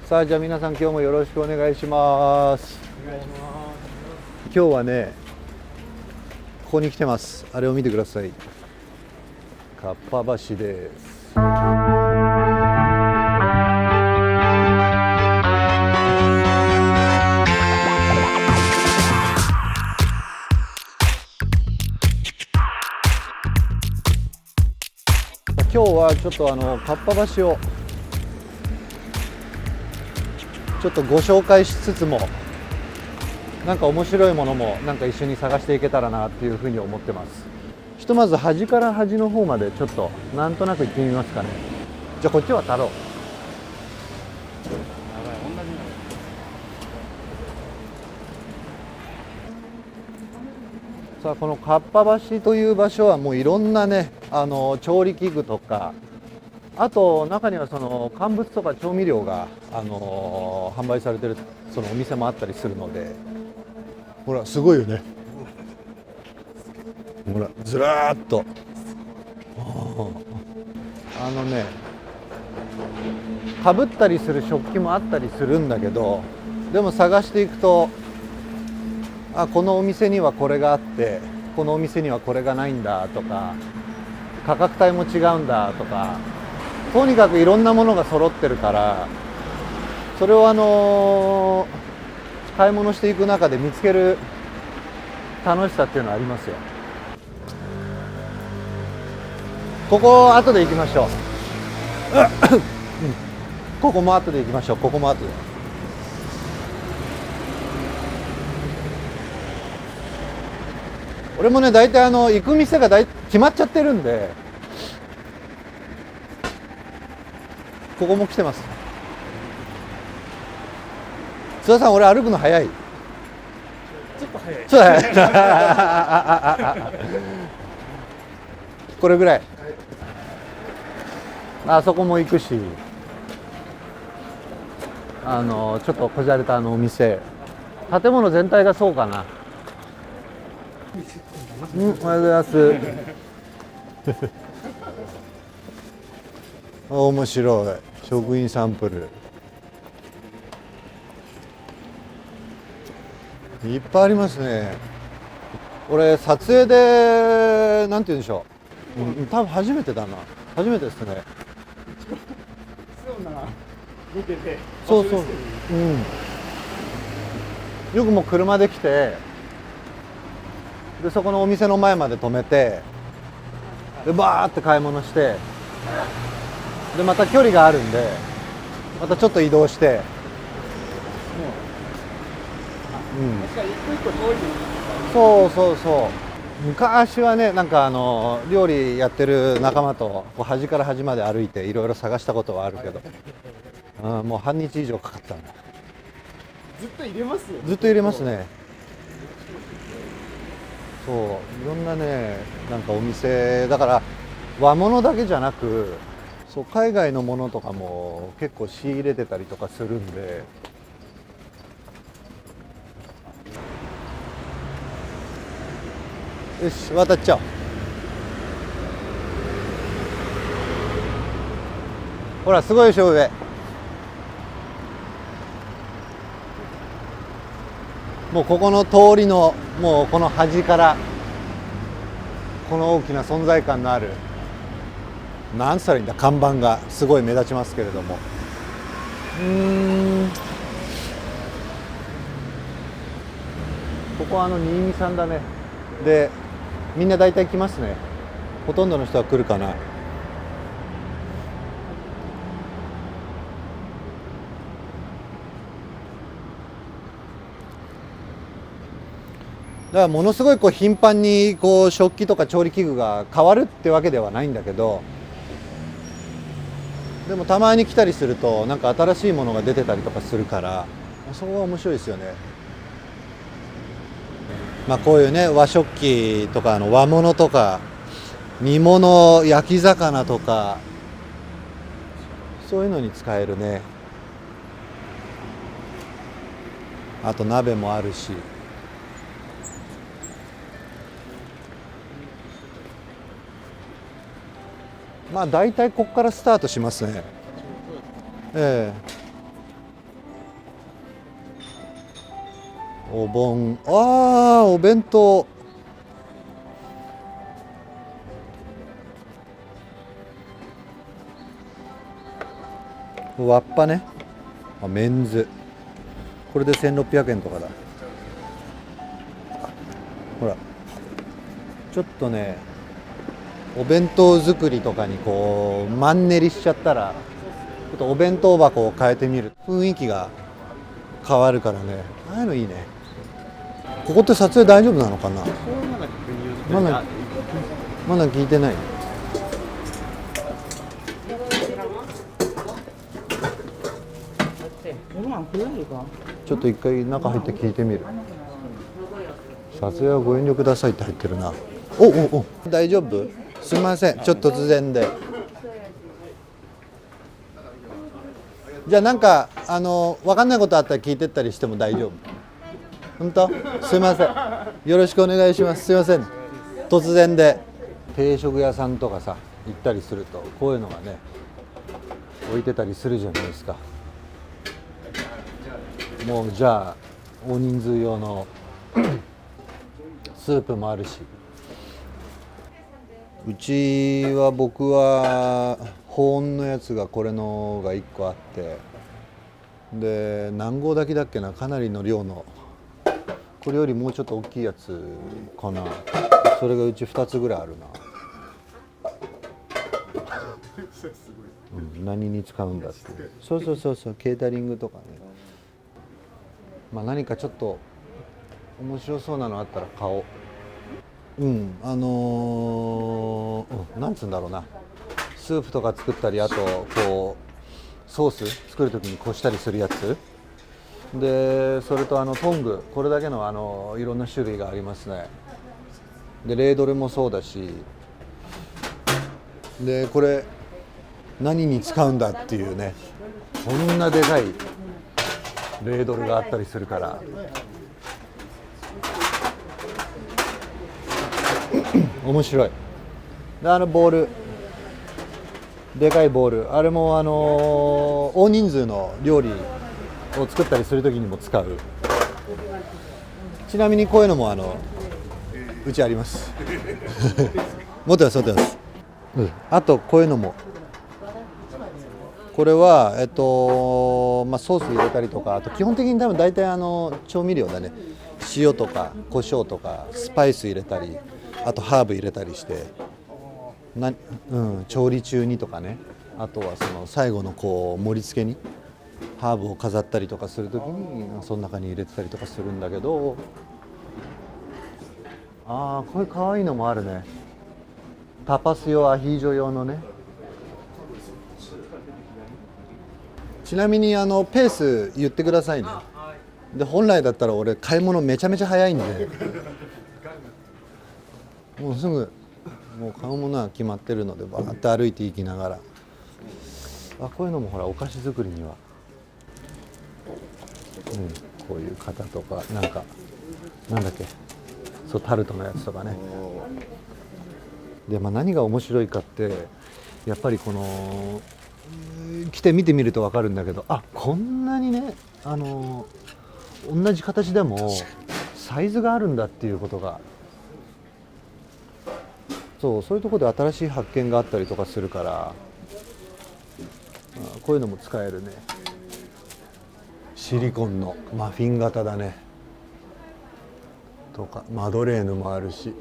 さあ、じゃあ皆さん今日もよろしくお願いします。お願いします。今日はね、ここに来てます。あれを見てください。かっぱ橋です。今日はちょっとかっぱ橋をちょっとご紹介しつつも、なんか面白いものもなんか一緒に探していけたらなっていうふうに思ってます。ひとまず端から端の方までちょっとなんとなく行ってみますかね。じゃあこっち渡ろう。さあ、このかっぱ橋という場所はもういろんなね、調理器具とか、あと中にはその乾物とか調味料が、販売されてるそのお店もあったりするので、ほらすごいよね。ほらずらーっとね、かぶったりする食器もあったりするんだけど、でも探していくと、このお店にはこれがあってこのお店にはこれがないんだとか、価格帯も違うんだとか、とにかくいろんなものが揃ってるから、それを買い物していく中で見つける楽しさっていうのはありますよ。ここ後で行きましょうここも後で行きましょう。ここも後で。俺もね、大体行く店が決まっちゃってるんで、ここも来てます。津田さん、俺歩くの早い？ちょっと早い。そうだねこれぐらい。あそこも行くし、ちょっとこじゃれたお店、建物全体がそうかな。おはようございます面白い。食品サンプルいっぱいありますね。俺撮影でなんて言うんでしょう、多分初めてだな。初めてですね。そうな見てて。そうそう、よくもう車で来て、でそこのお店の前まで止めて、でバーって買い物して、でまた距離があるんでまたちょっと移動して、確かに一個一個遠い。そうそうそう。昔はね、なんか料理やってる仲間とこう端から端まで歩いていろいろ探したことはあるけど、もう半日以上かかったんだ。ずっと入れますよね。ずっと入れますね。そう、いろんなね、なんかお店だから和物だけじゃなく、そう海外のものとかも結構仕入れてたりとかするんで、よし渡っちゃおう。ほらすごいでしょ上。もうここの通りのもうこの端からこの大きな存在感のある、なんつったらいいんだ、看板がすごい目立ちますけれども、ここは新見さんだね。でみんな大体来ますね。ほとんどの人は来るかな。だからものすごいこう頻繁にこう食器とか調理器具が変わるってわけではないんだけど、でもたまに来たりするとなんか新しいものが出てたりとかするから、そこが面白いですよね。こういうね和食器とか和物とか煮物、焼き魚とかそういうのに使えるね。あと鍋もあるし、大体ここからスタートしますね。ええ。お盆、お弁当。わっぱね。メンズ。これで1600円とかだ。ほら。ちょっとね、お弁当作りとかにこうマンネリしちゃったら、ちょっとお弁当箱を変えてみる。雰囲気が変わるからね。ああいうのいいね。ここって撮影大丈夫なのかな。まだ聞いてない。ちょっと一回中入って聞いてみる。撮影はご遠慮くださいって入ってるな。お大丈夫？すみません、ちょっと突然で。じゃあなんか分かんないことあったら聞いてったりしても大丈夫？本当？すみません、よろしくお願いします。すみません、突然で。定食屋さんとかさ行ったりするとこういうのがね置いてたりするじゃないですか。もうじゃあ大人数用のスープもあるし、うちは僕は保温のやつがこれのが1個あって、で何合炊きだっけな、かなりの量の、これよりもうちょっと大きいやつかな、それがうち2つぐらいあるな。何に使うんだって。そうケータリングとかね。何かちょっと面白そうなのあったら買おう。なんつうんだろうな、スープとか作ったり、あとこうソース作る時にこしたりするやつで、それとトング、これだけのいろんな種類がありますね。でレードルもそうだし、でこれ何に使うんだっていうね、こんなでかいレードルがあったりするから面白い。でボール、でかいボール、あれも大人数の料理を作ったりするときにも使う。ちなみにこういうのもうちあります持ってます。あとこういうのも、これはソース入れたりとか、あと基本的に多分大体調味料だね、塩とか胡椒とかスパイス入れたり、あとハーブ入れたりして調理中にとかね、あとはその最後のこう盛り付けにハーブを飾ったりとかするときにその中に入れてたりとかするんだけど、こういう可愛いのもあるね。タパス用、アヒージョ用のね。ちなみにペース言ってくださいね。で本来だったら俺買い物めちゃめちゃ早いんでもうすぐもう買うものは決まってるのでバーって歩いていきながら、こういうのもほらお菓子作りには、こういう型とかなんだっけ、そうタルトのやつとかね。で何が面白いかってやっぱりこの来て見てみると分かるんだけど、こんなにね同じ形でもサイズがあるんだっていうことが、そういうところで新しい発見があったりとかするから、こういうのも使えるね。シリコンのマフィン型だねとか、マドレーヌもあるし、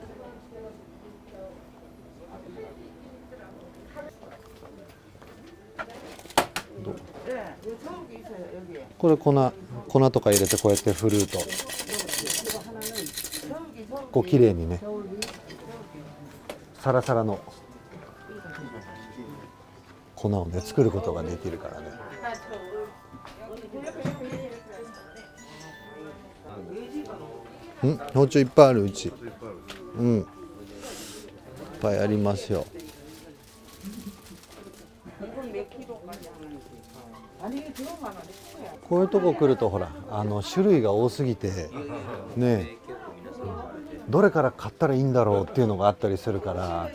これ粉とか入れてこうやって振るとこう綺麗にね、サラサラの粉をね作ることができるからね。包丁いっぱいある、うち。いっぱいありますよ。こういうとこ来るとほら種類が多すぎてね、どれから買ったらいいんだろうっていうのがあったりするから、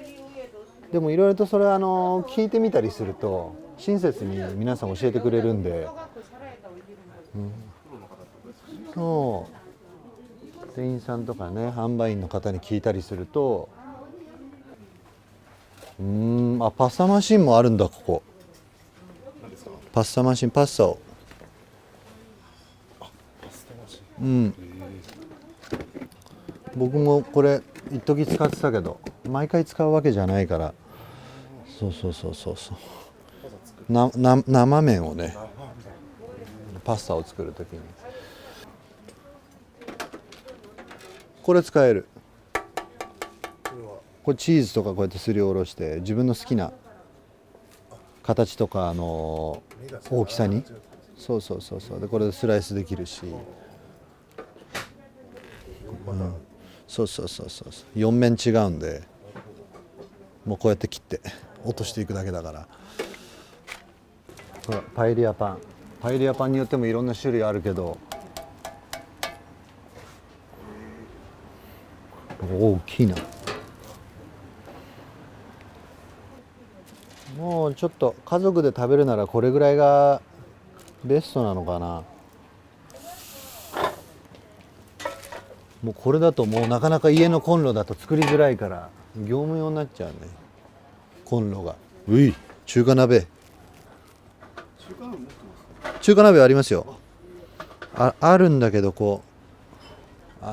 でもいろいろとそれ聞いてみたりすると親切に皆さん教えてくれるんで、店員さんとかね販売員の方に聞いたりすると、あ、パスタマシンもあるんだ。ここ何ですか？パスタマシン、パスタを、パスタマシうん、僕もこれ一時使ってたけど毎回使うわけじゃないから。そうそうそうそうそう、生麺をね、パスタを作るときにこれ使える。これチーズとかこうやってすりおろして自分の好きな形とか大きさに、そうそうそうそう、でこれでスライスできるし、そうそうそうそう、4面違うんで、もうこうやって切って落としていくだけだから。ほらパエリアパン、パエリアパンによってもいろんな種類あるけど、大きいな。もうちょっと家族で食べるならこれぐらいがベストなのかな。もうこれだともうなかなか家のコンロだと作りづらいから業務用になっちゃうね、コンロが。うい、中華鍋、中華鍋ありますよ。あるんだけど、こう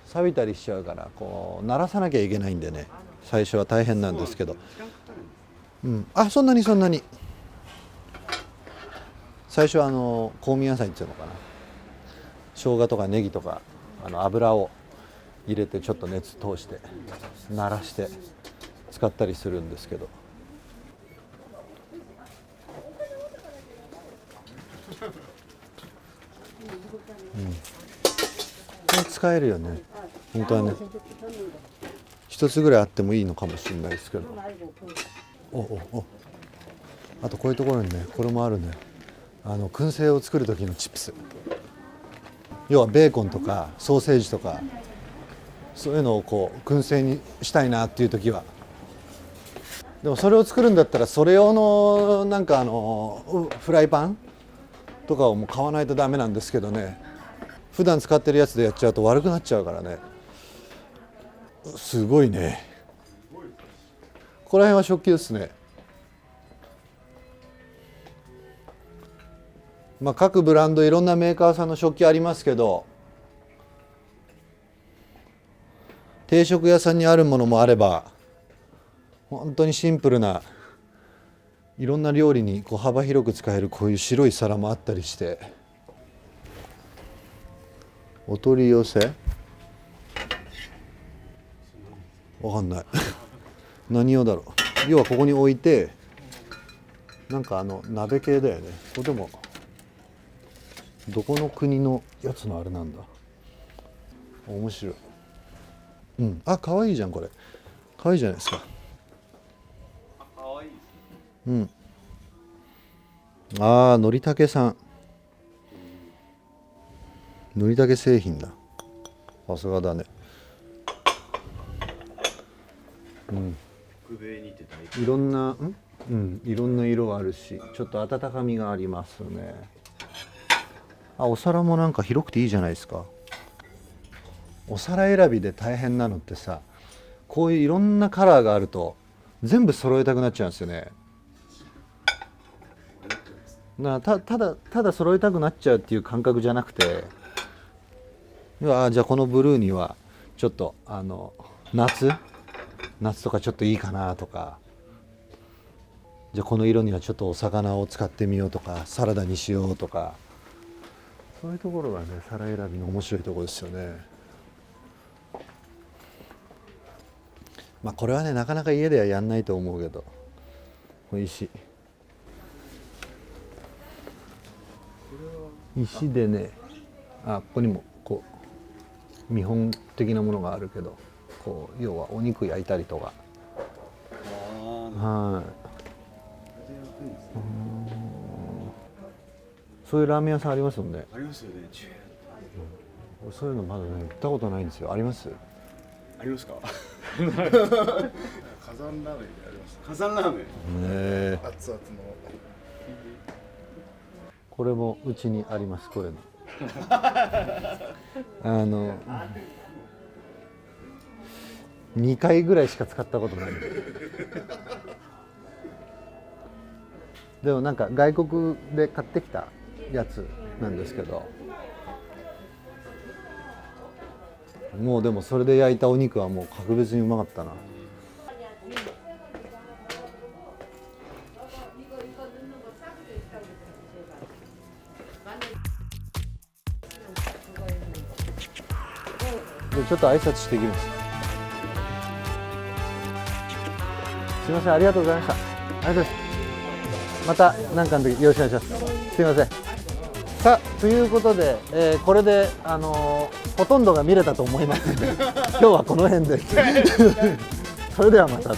錆びたりしちゃうからこう鳴らさなきゃいけないんでね、最初は大変なんですけど、あ、そんなに最初は香味野菜っていうのかな、生姜とかネギとか油を入れてちょっと熱通して鳴らして使ったりするんですけど、これ使えるよね本当はね。一つぐらいあってもいいのかもしれないですけど、あとこういうところにね、これもあるね、燻製を作る時のチップス、要はベーコンとかソーセージとかそういうのをこう燻製にしたいなっていう時は、でもそれを作るんだったらそれ用のなんかフライパンとかをもう買わないとダメなんですけどね、普段使ってるやつでやっちゃうと悪くなっちゃうからね。すごいね、この辺は食器ですね。まあ各ブランドいろんなメーカーさんの食器ありますけど、定食屋さんにあるものもあれば本当にシンプルないろんな料理にこう幅広く使えるこういう白い皿もあったりして、お取り寄せわかんない何用だろう。要はここに置いてなんか鍋系だよね。これでもどこの国のやつのあれなんだ。面白い。あ、可愛いじゃんこれ。可愛いじゃないですか。可愛いです。ああ、のりたけさん。のりたけ製品だ。さすがだね。いろんな、いろんな色があるし、ちょっと温かみがありますね。あ、お皿もなんか広くていいじゃないですか。お皿選びで大変なのってさ、こういういろんなカラーがあると全部揃えたくなっちゃうんですよね。ただ揃えたくなっちゃうっていう感覚じゃなくて、じゃあこのブルーにはちょっと夏とかちょっといいかなとか、じゃあこの色にはちょっとお魚を使ってみようとか、サラダにしようとか、そういうところがね皿選びの面白いところですよね。まあこれはねなかなか家ではやんないと思うけど、これ石でね、ここにもこう見本的なものがあるけど、こう要はお肉焼いたりとか、はい、そういうラーメン屋さんありますもんね。ありますよね。そういうのまだね行ったことないんですよ。あります？ありますか？火山ラーメンであります。火山ラーメン。熱々の。これもうちにあります。これの2回ぐらいしか使ったことない。でもなんか外国で買ってきたやつなんですけど、もうでもそれで焼いたお肉はもう格別にうまかったな。でちょっと挨拶していきます。すいません、ありがとうございました。ありがとうございます。また何かの時よろしくお願いします。すいません。さあということで、これでほとんどが見れたと思いますので今日はこの辺でそれではまた。